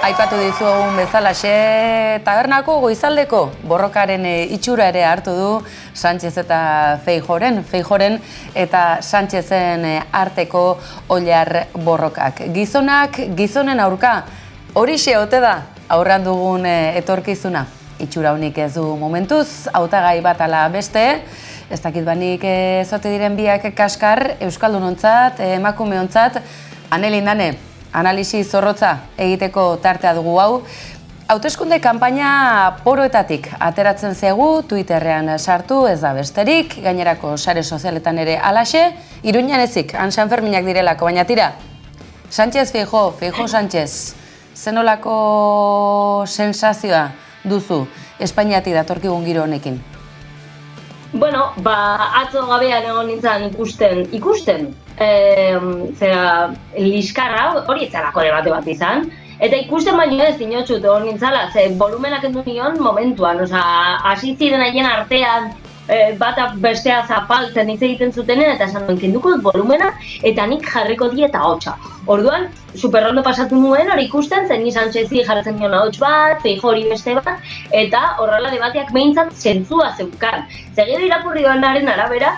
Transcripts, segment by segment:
Aipatu dizugun bezalaxe, tabernako goizaldeko borrokaren itxura ere hartu du Sánchez eta Feijóoren eta Sánchezen arteko oilar borrokak. Gizonak gizonen aurka, horixe ote da aurrean dugun etorkizuna. Itxura honik ez du momentuz, hautagai bat ala beste, ez dakit banik zote diren biak kaskar, euskaldunontzat, emakumeontzat, anelindane. Analisi zorrotza egiteko tartea dugu hau. Hauteskunde kanpaina poroetatik ateratzen zegu, Twitterrean sartu, ez da besterik, gainerako sare sozialetan ere alaxe, Iruñan ezik, han Sanferminak direlako, baina tira, Sánchez Feijóo Sánchez, zenolako sensazioa duzu Espainiatik datorkigun giro honekin? Bueno, atzo gabean egon nintzen ikusten, zera, liskarra hori etzalako debate bat izan, eta ikusten baino ez dinotxut egon nintzala, ze volumenak endu nion momentuan, hasi ziren haien artean, bata bestea zapaltzen hitz egiten zutenen, eta esan duen kenduko dut volumena, eta nik jarriko dieta hotxa. Orduan, superrondo pasatu nuen hori ikusten, zen ni Sánchezi jartzen nion ahots bat, Feijóori beste bat, eta horrela debateak behintzat zentzua zeukan. Zegero irakurri doanaren arabera,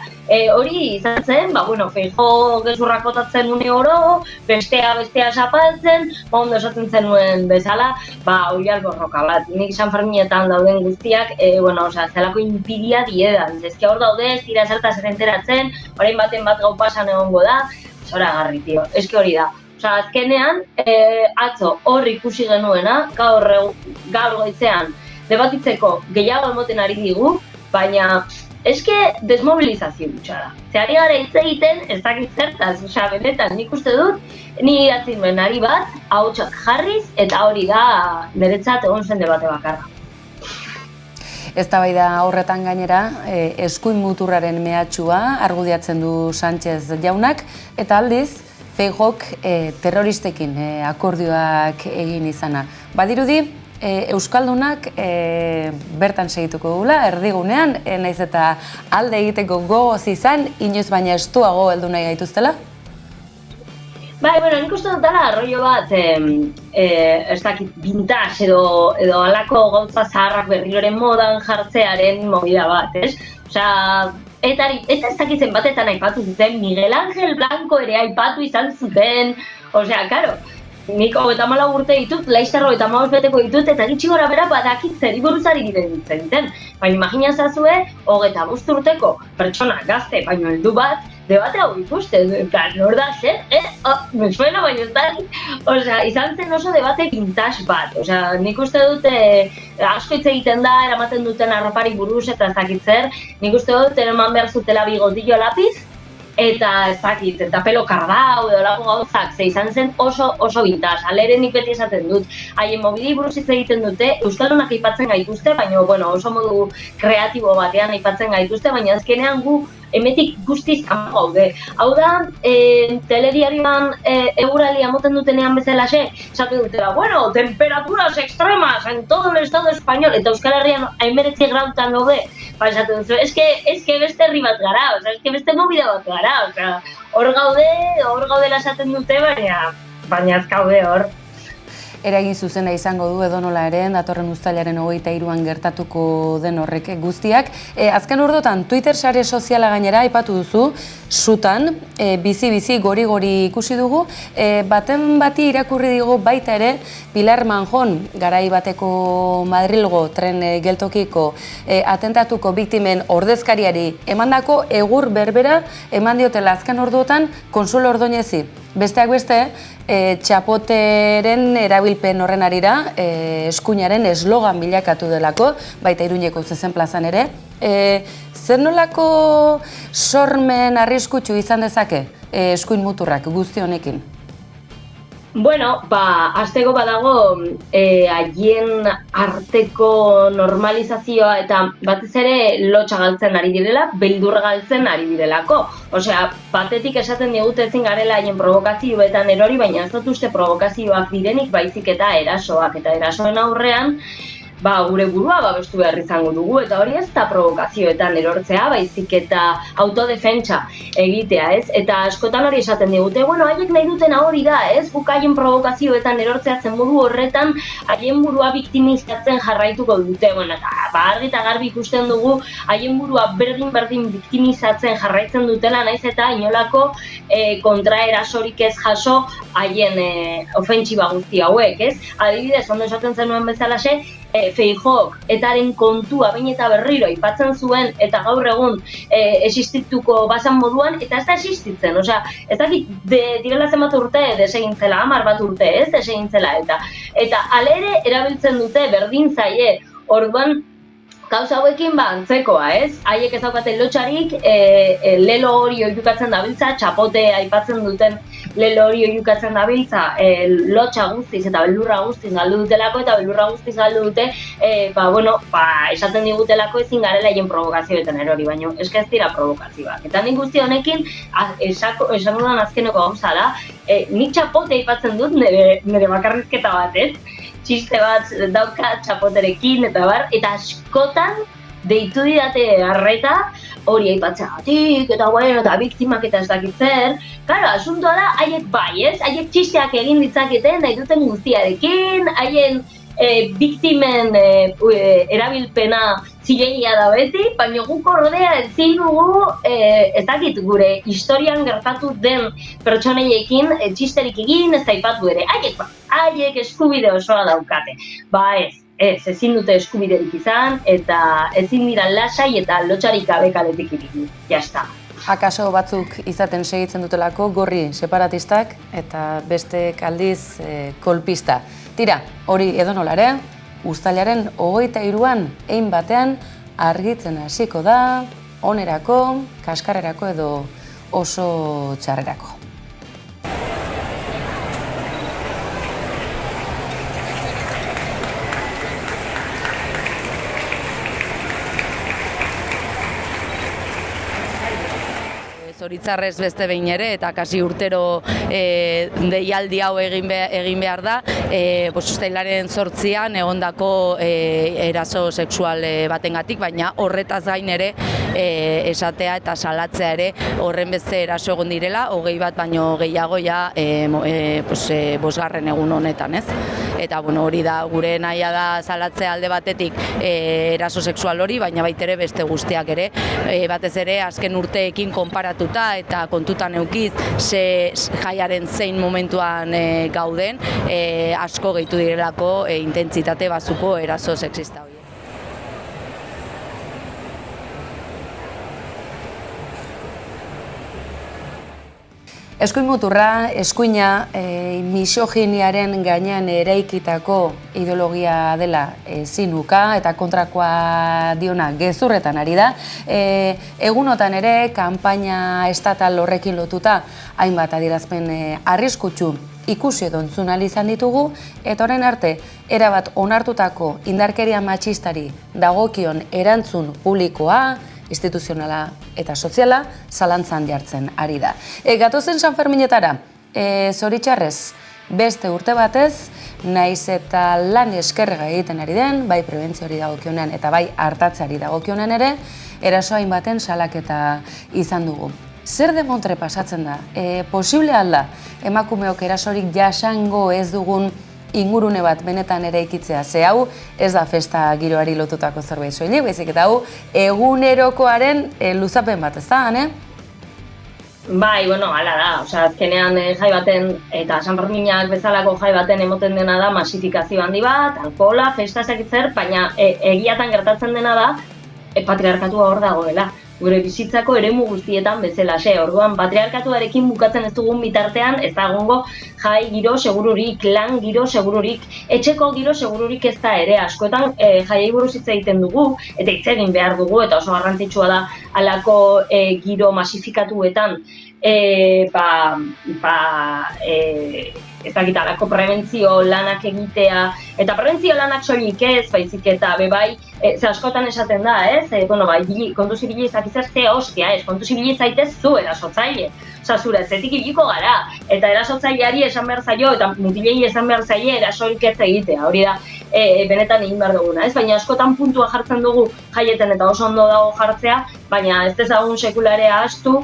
hori izan zen, Feijóo gezurrak botatzen une oro, bestea zapaltzen, ondo esaten zenuen bezala, oilar borroka bat. Nik Sanferminetan dauden guztiak, zelako inpidia diedan. Ezkia hor daude, ez dira zertaz enteratzen, orain baten bat gau pasan egongo da, zoragarri, tio, eske hori da. Azkenean, atzo hor ikusi genuena, gaur goizean debatitzeko gehiago emoten ari digu, baina eske desmobilizazio gutxara. Zehari gara hitz egiten, ez dakit zertaz, benetan nik uste dut, ni idatzin benari bat, ahotsak jarriz, eta hori da niretzat egon zen debate bakarra. Eztabaida horretan gainera, eskuin muturraren mehatxua argudiatzen du Sánchez jaunak, eta aldiz, Feijóok terroristekin akordioak egin izana. Badirudi, euskaldunak bertan segituko dugula, erdigunean, naiz eta alde egiteko gogoz izan, inoiz baina estuago heldu nahi gaituztela? Nik uste dut dela arroio bat, ez dakit, vintage edo alako gauza zaharrak berriroren modan jartzearen movida bat, ez? Eta ez dakitzen batetan aipatu zuten, Miguel Ángel Blanco ere aipatu izan zuten, karo, nik 34 urte ditut, Laster 35 beteko ditut, eta gitxi gora bera badakit zeri buruzari diren. Baina imaginazazue, 25 urteko pertsona gazte, baino heldu bat, debate hau ikusten, nor da zer, me suena baina ez da, izan zen oso debate vintage bat, nik uste dut asko hitz egiten da, eramaten duten arropari buruz eta ez dakit zer, nik uste dut eraman behar zutela bigotillo lapiz, eta ez dakit, eta pelo kardau edo lagun gauzak, ze izan zen oso vintage, aleren nik beti esaten dut, haien mobili buruz hitz egiten dute, euskaldunak aipatzen gaituzte, baina oso modu kreatibo batean aipatzen gaituzte, baina azkenean gu emetik guztiz kanpo gaude. Hau da, telediarioan eguraldia moten dutenean bezalaxe, esatu dutela, temperaturas extremas en todo el estado español, eta Euskal Herrian 19 grautan gaude, esatu dutu, eske beste herri bat gara, eske beste movida bat gara, hor gaude esaten dute, baina ez gaude hor. Eragin zuzena izango du edonola ere, datorren uztailaren 23an gertatuko den horrek guztiak. Azken urdotan, Twitter sare soziala gainera aipatu duzu, sutan, bizi-bizi, gori-gori ikusi dugu, baten bati irakurri digu baita ere, Pilar Manjón, garai bateko Madrilgo tren geltokiko atentatuko biktimen ordezkariari emandako egur berbera eman diotela azken orduotan Consuelo Ordóñezi. Besteak beste, txapoteren erabilpen horren arira, eskuinaren eslogan bilakatu delako, baita Iruñeko zezen plazan ere. Zer nolako sormen arriskutsu izan dezake eskuin muturrak guzti honekin? Hasteko badago haien arteko normalizazioa eta batez ere lotxa galtzen ari direla, beldur galtzen ari direlako. Batetik esaten digute ezin garela haien provokazioetan erori, baina ez dut uste provokazioak direnik baizik eta erasoak. Eta erasoen aurrean, gure burua babestu behar izango dugu, eta hori ez da provokazioetan erortzea, baizik eta autodefentsa egitea, ez? Eta askotan hori esaten digute, bueno, haiek nahi dutena hori da, ez? Guk haien provokazioetan erortzea zen modu horretan, haien burua biktimizatzen jarraituko dute, bueno, eta argi eta garbi ikusten dugu, haien burua berdin biktimizatzen jarraitzen dutela, naiz eta inolako kontraerasorik ez jaso haien ofentsiba guzti hauek, ez? Adibidez, ondo esaten zenuen bezalaxe, Feijóok etaren kontua behin eta berriro aipatzen zuen eta gaur egun existituko bazan moduan, eta ez da existitzen, osea, ez dakit direla zenbat urte desegintzela, 10 bat urte, ez desegintzela, eta alere erabiltzen dute berdin zaie, orduan gauza hauekin antzekoa, ez? Haiek ez daukate lotxarik, lelo hori oihukatzen dabiltza, txapote aipatzen duten lelo hori oihukatzen dabiltza, lotxa guztiz eta beldurra guztiz galdu dutelako, eta beldurra guztiz galdu dute, esaten digutelako ezin garela haien provokazioetan erori, baina eske ez dira provokazioak. Eta nik guzti honekin, esan dudan azkeneko gauza da, nik txapote aipatzen dut nire bakarrizketa bat, ez? Txiste bat dauka txapoterekin eta askotan deitu didate arreta hori aipatzeagatik eta bueno, eta biktimak eta ez dakit zer. Claro, asuntoa da, haiek bai, ez? Haiek txisteak egin ditzaketen nahi duten guztiarekin, haien biktimen erabilpena zilegia da beti, baina guk ordea ezin dugu, ez dakit gure historian gertatu den pertsoneiekin txisterik egin, ez da aipatu ere. Haiek eskubide osoa daukate. Ezin dute eskubiderik izan, eta ezin dira lasai eta lotxarik gabe kaletik iriki. Jazta. Akaso batzuk izaten segitzen dutelako gorri separatistak eta bestek aldiz kolpista. Tira, hori edonola ere, uztailaren 23an hein batean argitzen hasiko da, onerako, kaskarrerako edo oso txarrerako. Zoritzarrez beste behin ere, eta kasi urtero deialdi hau egin behar da, uztailaren 8an egondako eraso sexual batengatik, baina horretaz gain ere esatea eta salatzea ere horren beste eraso egon direla, 20 bat baino gehiago ja 5. egun honetan, ez? Eta hori da, gure nahia da salatzea alde batetik eraso sexual hori, baina baitere beste guztiak ere, batez ere azken urteekin konparatuta eta kontutan eukiz jaiaren zein momentuan gauden, asko gehitu direlako intentsitate bazuko eraso sexista hori. Eskuin muturra, eskuina misoginiaren gainean eraikitako ideologia dela zinuka eta kontrakoa diona gezurretan ari da. Egunotan ere, kanpaina estatal horrekin lotuta hainbat adierazpen arriskutsu ikusi edo entzun ahal izan ditugu, eta orain arte, erabat onartutako indarkeria matxistari dagokion erantzun publikoa, instituzionala eta soziala zalantzan jartzen ari da. Gatozen San Ferminetara, zoritxarrez, beste urte batez, naiz eta lan eskerrega egiten ari den, bai prebentziori dagokionean eta bai hartatzeari dagokionean ere, eraso hainbaten salaketa izan dugu. Zer demontre pasatzen da? Posible alda, emakumeok erasorik jasango ez dugun ingurune bat benetan eraikitzea, ze hau ez da festa giroari lotutako zerbait soilik, baizik eta hau egunerokoaren luzapen bat, ez da, Ane? Bai, hala da, azkenean jai baten eta San Ferminak bezalako jai baten emoten dena da masifikazio handi bat, alkohola, festa ezakitzer, baina egiatan gertatzen dena da patriarkatua hor dagoela. Gure bizitzako eremu guztietan bezalaxe. Orduan, patriarkatuarekin bukatzen ez dugun bitartean, ez da egongo jai giro segururik, lan giro segururik, etxeko giro segururik ez da ere. Askotan jaiei buruz hitz egiten dugu, eta hitz egin behar dugu, eta oso garrantzitsua da halako giro masifikatuetan ez dakit halako prebentzio lanak egitea, eta prebentzio lanak soilik ez, baizik eta bebai, ze askotan esaten da, ez? Kontuz ibili ezakizar ze hostia, ez? Kontuz ibili zaitez zu erasotzaile. Zure zetik ibiliko gara, eta erasotzaileari esan behar zaio, eta mutilei esan behar zaile erasorik ez egitea. Hori da, benetan egin behar duguna, ez? Baina askotan puntua jartzen dugu jaietan eta oso ondo dago jartzea, baina ez dezagun sekularea ahaztu,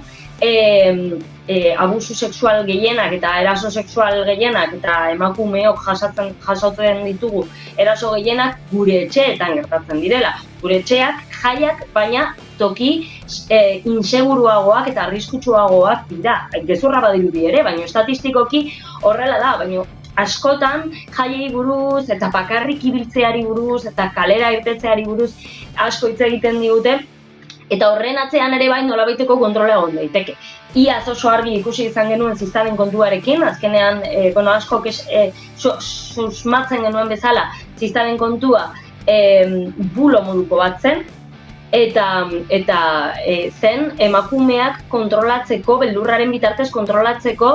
abusu sexual gehienak eta eraso sexual gehienak eta emakumeok jasotzen ditugu eraso gehienak gure etxeetan gertatzen direla. Gure etxeak, jaiak, baina toki inseguruagoak eta arriskutsuagoak dira. Gezurra badirudi ere, baina estatistikoki horrela da, baina askotan jaiei buruz eta bakarrik ibiltzeari buruz eta kalera irtetzeari buruz asko hitz egiten digute. Eta horren atzean ere bai nolabaiteko kontrola egon daiteke. Iaz oso argi ikusi izan genuen ziztaden kontuarekin, azkenean askok susmatzen genuen bezala ziztaden kontua bulo moduko bat zen, eta zen emakumeak kontrolatzeko, beldurraren bitartez kontrolatzeko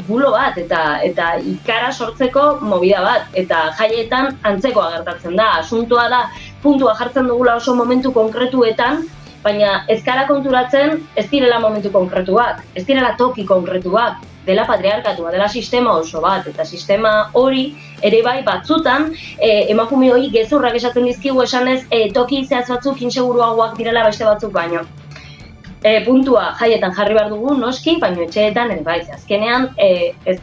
bulo bat eta ikara sortzeko movida bat. Eta jaietan antzekoa gertatzen da. Asuntoa da, puntua jartzen dugula oso momentu konkretuetan, baina ez gara konturatzen ez direla momentu konkretuak, ez direla toki konkretuak, dela patriarkatua, dela sistema oso bat, eta sistema hori ere bai batzutan emakume hori gezurrak esaten dizkigu esanez toki zehatz batzuk inseguruagoak direla beste batzuk baino. Puntua jaietan jarri behar dugu noski, baina etxeetan ere bai, azkenean ez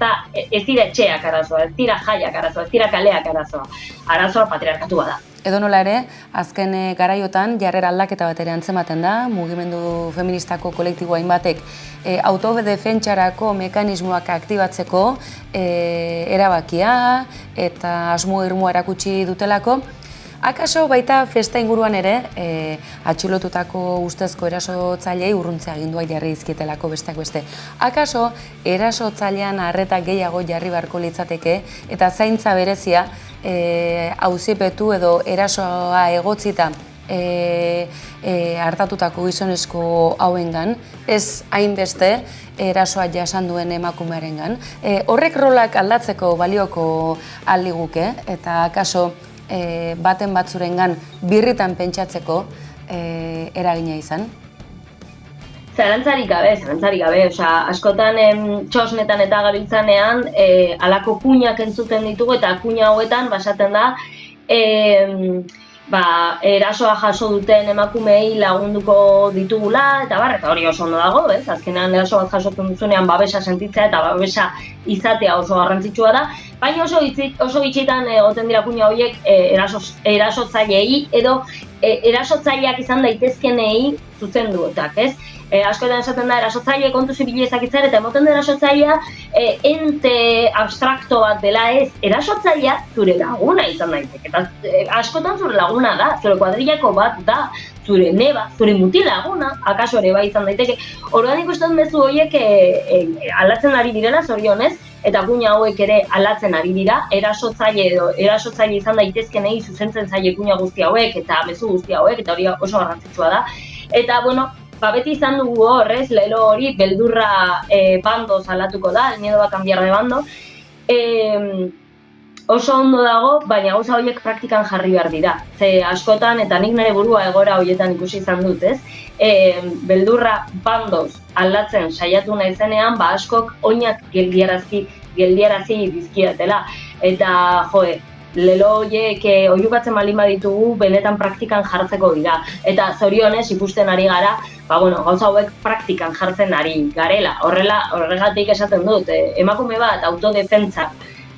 dira etxeak arazoa, ez dira jaiak arazoa, ez dira kaleak arazoa patriarkatua da. Edonola ere, azken garaiotan jarrera aldaketa bat ere antzematen da, mugimendu feministako kolektibo hainbatek autodefentsarako mekanismoak aktibatzeko erabakia eta asmo irmoa erakutsi dutelako. Akaso baita festa inguruan ere, atxilotutako ustezko erasotzailei urruntze aginduak jarri dizkietelako besteak beste. Akaso erasotzailean arreta gehiago jarri beharko litzateke eta zaintza berezia auzipetu edo erasoa egotzita hartatutako gizonezko hauengan, ez hainbeste erasoa jasan duen emakumearengan. Horrek rolak aldatzeko balioko aldiguke eta akaso baten batzurengan birritan pentsatzeko eragina izan? Zalantzarik gabe, askotan txosnetan eta gabiltzanean halako kuinak entzuten ditugu eta kuina hauetan basaten da erasoa jaso duten emakumeei lagunduko ditugula eta hori oso ondo dago, azkenean eraso bat jasotzen duzunean babesa sentitzea eta babesa izatea oso garrantzitsua da, baina oso gitxitan egoten dira kuina horiek erasotzaileei edo erasotzaileak izan daitezkenei zuzenduetak, ez? Askotan esaten da erasotzaile kontu zibili ezakitzen eta emoten da erasotzailea ente abstrakto bat dela ez, erasotzailea zure laguna izan daiteke, eta askotan zure laguna da, zure kuadrillako bat da, zure neba, zure mutil laguna, akaso ere bai izan daiteke. Orduan ikusten bezu horiek aldatzen ari direla zorionez, eta kuina hauek ere aldatzen ari dira, erasotzaile izan daitezkenei zuzentzen zaile kuina guzti hauek eta mezu guzti hauek, eta hori oso garrantzitsua da. Eta, beti izan dugu horrez, lelo hori, beldurra bando salatuko da, el miedo va a cambiar de bando. Oso ondo dago, baina gauza horiek praktikan jarri behar dira. Ze askotan, eta nik nire burua egora horietan ikusi izan dut, ez? Beldurra bandoz aldatzen saiatu naizenean, askok oinak geldiarazi dizkidatela. Eta, lelo horiek oihukatzen baldin baditugu benetan praktikan jartzeko dira. Eta zorionez ikusten ari gara, gauza hauek praktikan jartzen ari garela. Horregatik esaten dut, emakume bat autodefentsa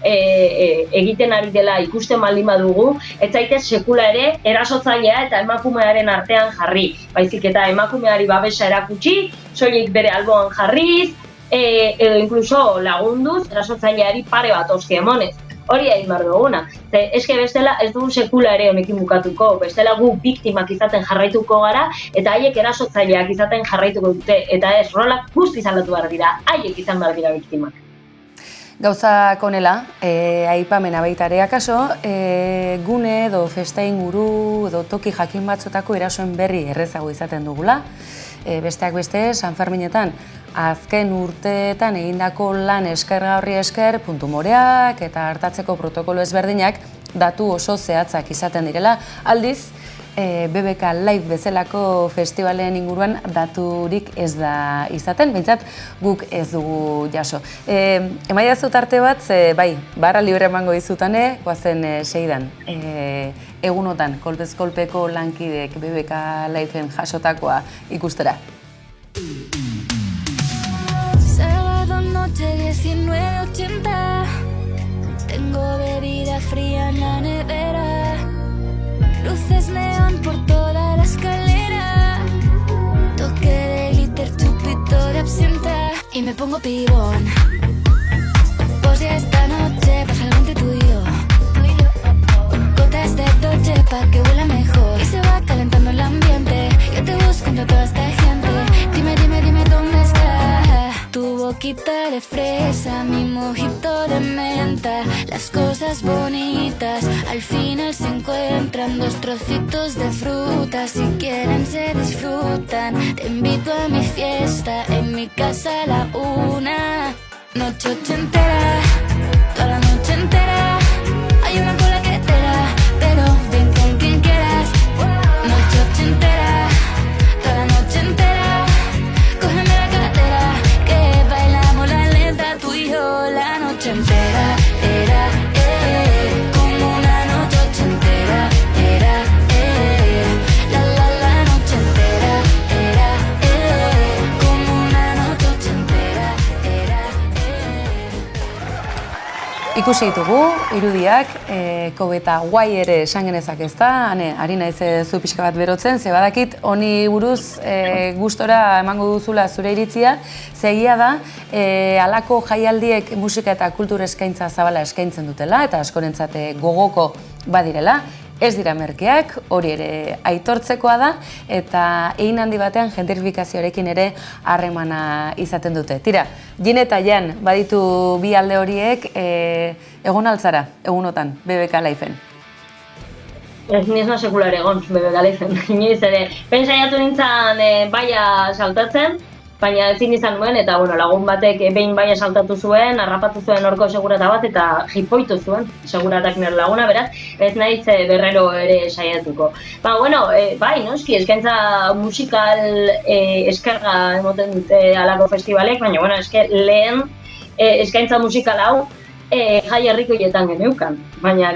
egiten ari dela ikusten baldin badugu, ez zaitez sekula ere erasotzailea eta emakumearen artean jarri. Baizik eta emakumeari babesa erakutsi, soilik bere alboan jarriz, edo inkluso lagunduz erasotzaileari pare bat oski emonez. Hori egin behar duguna. Eske bestela ez dugu sekula ere honekin bukatuko, bestela gu biktimak izaten jarraituko gara, eta haiek erasotzaileak izaten jarraituko dute, eta ez rolak guztiz aldatu behar dira, haiek izan behar dira biktimak. Gauzak honela, aipamena baita ere akaso, gune edo festa inguru edo toki jakin batzutako erasoen berri errezago izaten dugula. Besteak beste, San Ferminetan, azken urteetan egindako lan eskergarri esker, puntu moreak eta hartatzeko protokolo ezberdinak datu oso zehatzak izaten direla. Aldiz, BBK Live bezalako festivalen inguruan daturik ez da izaten, behintzat guk ez dugu jaso. Emaidazu tarte bat, bai, barra libre emango dizutane, goazen seidan. Egunotan, kolpez kolpeko lankideek BBK Liveen jasotakoa ikustera. Sábado noche 19:80. Tengo bebida fría en la nevera. Luces neón por toda la escalera. Toque de glitter, chupito de absenta. Y me pongo pibón. Pues ya esta noche pasa algo entre tú y yo. Gotas de Dolce pa' que huela mejor. Y se va calentando el ambiente. Yo te busco entre toda esta gente. Dime dónde está. Tu boquita de fresa, mi mojito de menta. Las cosas bonitas al final se encuentran. Dos trocitos de fruta, si quieren se disfrutan. Te invito a mi fiesta, en mi casa a la 1. Noche ochentera, toda la noche entera. Hay una cola que te da, pero ven con quien quieras. Noche ochentera, toda la noche entera. Cógeme la cartera, que bailamos la lenta tú y yo la noche entera. Era, como una noche ochentera. Era, la noche entera. Era, como una noche ochentera. Era, Ikusi ditugu, irudiak, Kobe eta guai ere esan genezak ez da, ari naiz zu pixka bat berotzen, ze badakit honi buruz gustora emango duzula zure iritzia, ze egia da, halako jaialdiek musika eta kultur eskaintza zabala eskaintzen dutela, eta askorentzat gogoko badirela, ez dira merkeak, hori ere aitortzekoa da, eta egin handi batean gentrifikazioarekin ere harremana izaten dute. Tira, Jin eta Jan baditu bi alde horiek, egon altzara, egunotan, BBK Liveen. Ez nizna sekular egon, BBK Liveen. Inoiz ere, pentsaiatu nintzen baia saltatzen, baina ezin izan nuen, eta lagun batek behin baia saltatu zuen, harrapatu zuen horko segurata bat, eta jipoitu zuen seguratak nire laguna, beraz, ez naiz berrero ere saiatuko. Bai, noski, eskaintza musikal eskerga emoten dute halako festivalek, baina, lehen eskaintza musikal hau jai herrikoietan geneukan. Baina,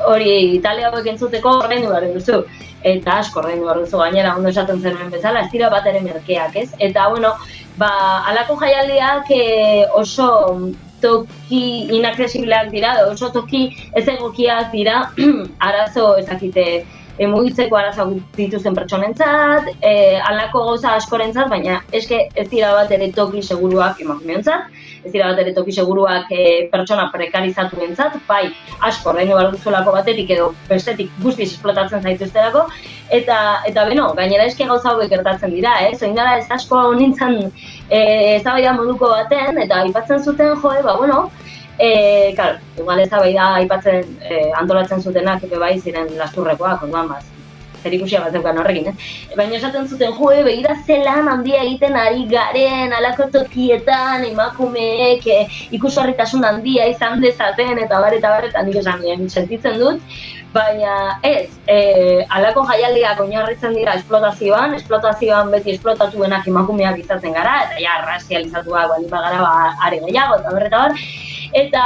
hori Italia hauek entzuteko ordaindu behar duzu. Eta asko ordaindu behar duzu, gainera ondo esaten zenuen bezala, ez dira bat ere merkeak, ez? Eta, halako jaialdiak oso toki inaccesibleak dira, oso toki ez egokiak dira, arazo ezakite mugitzeko arazoak dituzten pertsonentzat, halako gauza askorentzat, baina eske ez dira bat ere toki seguruak emakumeontzat, ez dira bat ere toki seguruak pertsona prekarizatuentzat, bai asko ordaindu behar duzulako batetik edo bestetik guztiz esplotatzen zaituztelako, eta gainera eske gauza hauek gertatzen dira, orain dela ez asko nintzen eztabaida moduko baten, eta aipatzen zuten igual eztabaida aipatzen antolatzen zutenak bai ziren lasturrekoak, orduan zer ikusia bat zeukan horrekin, baina esaten zuten begira zelan handia egiten ari garen halako tokietan emakumeek ikusgarritasun handia izan dezaten eta nik esan sentitzen dut, baina ez, halako jaialdiak oinarritzen dira esplotazioan beti esplotatuenak emakumeak izaten gara, eta ja razializatuak baldin bagara are gehiago eta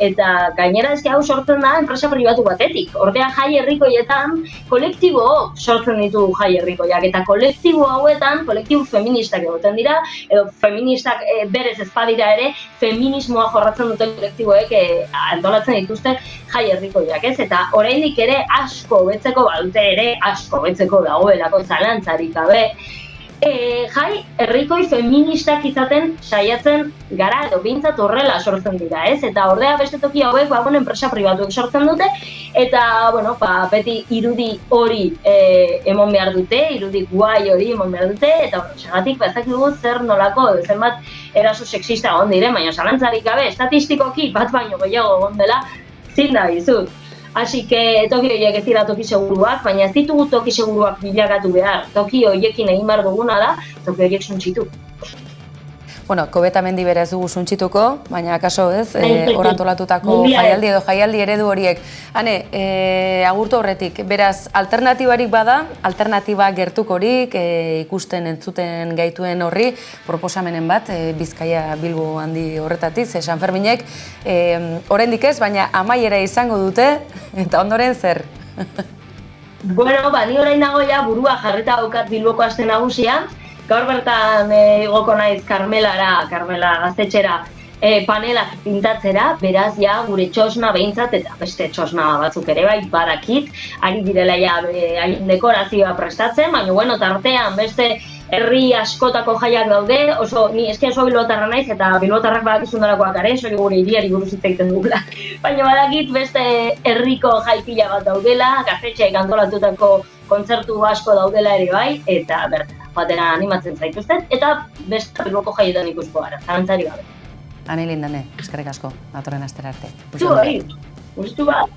eta gainera eske hau sortzen da enpresa pribatu batetik. Ordea jai herrikoietan kolektibo sortzen ditu jai herrikoiak eta kolektibo hauetan, kolektibo feministak egoten dira, edo feministak berez ez badira ere, feminismoa jorratzen duten kolektiboek antolatzen dituzte jai herrikoiak, ez? Eta oraindik ere asko hobetzeko badute ere, asko hobetzeko dagoelako zalantzarik gabe. Jai herrikoi feministak izaten saiatzen gara edo behintzat horrela sortzen dira, ez? Eta ordea beste toki hauek enpresa pribatuek sortzen dute eta, beti irudi hori emon behar dute, irudi guai hori emon behar dute eta segatik ez dakigu zer nolako zenbat eraso sexista egon diren, baina zalantzarik gabe estatistikoki bat baino gehiago egon dela zin da bizut. Así que toki horiek ez dira toki seguruak, baina ez ditugu toki seguruak bilakatu behar. Toki horiekin egin behar duguna da, toki horiek suntsitu. Bueno, Kobetamendi bera ez dugu suntsituko, baina akaso ez, Bai, hor antolatutako mundial. jaialdi edo jaialdi eredu horiek. Hane, agurtu horretik, beraz, alternatibarik bada, alternatiba gertukorik, ikusten entzuten gaituen horri, proposamenen bat, Bizkaia Bilbo handi horretatik, ze Sanferminek, oraindik ez, baina amaiera izango dute, eta ondoren zer? Bueno, ni orain nago ja burua jarreta daukat Bilboko aste nagusian. Gaur bertan igoko naiz Karmela gaztetxera panelak pintatzera, beraz ja gure txosna behintzat eta beste txosna batzuk ere bai badakit, ari direla ja dekorazioa prestatzen, baina bueno, tartean beste herri askotako jaiak daude, ni oso bilbotarra naiz eta bilbotarrak badakizun darakoak garen, hori gure hiriari buruz hitz egiten dugula. Baina badakit beste herriko jai pila bat daudela, gaztetxeek antolatutako kontzertu asko daudela ere bai, eta bertan batera animatzen zaituzten, eta beste bilboko jaietan ikusko gara, zalantzari gabe. Ane Lindane, eskerrik asko, datorren astera arte. Zu hori, guztu bat.